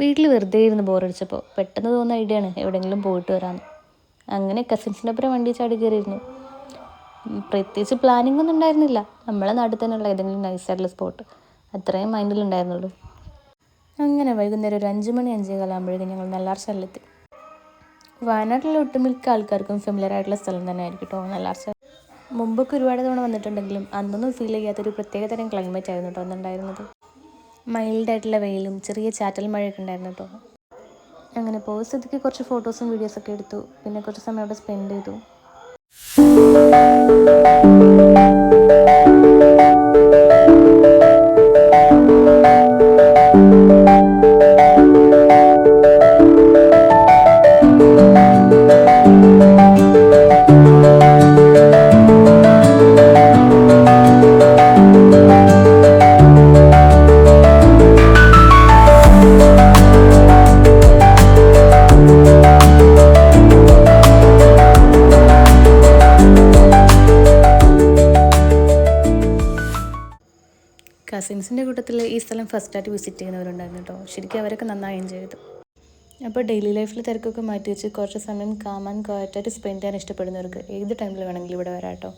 വീട്ടിൽ വെറുതെ ഇരുന്ന് ബോറടിച്ചപ്പോൾ പെട്ടെന്ന് തോന്നുന്ന ഐഡിയ ആണ് എവിടെയെങ്കിലും പോയിട്ട് വരാമെന്ന്. അങ്ങനെ കസിൻസിൻ്റെ ഒപ്പം വണ്ടി ചാടി കയറിയിരുന്നു. പ്രത്യേകിച്ച് പ്ലാനിങ് ഒന്നും ഉണ്ടായിരുന്നില്ല. നമ്മളെ നാട്ടിൽ തന്നെയുള്ള ഏതെങ്കിലും നൈസായിട്ടുള്ള സ്പോട്ട് അത്രയും മൈൻഡിലുണ്ടായിരുന്നുള്ളൂ. അങ്ങനെ വൈകുന്നേരം ഒരു 5 മണി 5:15 ആകുമ്പോഴേക്കും ഞങ്ങൾ നെല്ലാർ സ്ഥലത്തെത്തി. വയനാട്ടിലെ ഒട്ടുമിക്ക ആൾക്കാർക്കും ഫെമിലിയർ ആയിട്ടുള്ള സ്ഥലം തന്നെ ആയിരിക്കും കേട്ടോ നെല്ലാർ സ്ഥലം. മുമ്പൊക്കെ ഒരുപാട് തവണ വന്നിട്ടുണ്ടെങ്കിലും അന്നൊന്നും ഫീൽ ചെയ്യാത്തൊരു പ്രത്യേക തരം ക്ലൈമറ്റ് ആയിരുന്നു കേട്ടോ അന്നുണ്ടായിരുന്നത്. മൈൽഡായിട്ടുള്ള വെയിലും ചെറിയ ചാറ്റൽ മഴയൊക്കെ ഉണ്ടായിരുന്നു കേട്ടോ. അങ്ങനെ പോയ സ്ഥിതിക്ക് കുറച്ച് ഫോട്ടോസും വീഡിയോസൊക്കെ എടുത്തു. പിന്നെ കുറച്ച് സമയം അവിടെ സ്പെൻഡ് ചെയ്തു. കസിൻസിൻ്റെ കൂട്ടത്തിൽ ഈ സ്ഥലം ഫസ്റ്റായിട്ട് വിസിറ്റ് ചെയ്യുന്നവരുണ്ടായിരുന്നു കേട്ടോ. ശരിക്കും അവരൊക്കെ നന്നായി എൻജോയ് ചെയ്തു. അപ്പോൾ ഡെയിലി ലൈഫിൽ തിരക്കൊക്കെ മാറ്റി വെച്ച് കുറച്ച് സമയം കാം ആൻഡ് ക്വയറ്റായിട്ട് സ്പെൻഡ് ചെയ്യാൻ ഇഷ്ടപ്പെടുന്നവർക്ക് ഏത് ടൈമിൽ വേണമെങ്കിലും ഇവിടെ വരാം കേട്ടോ.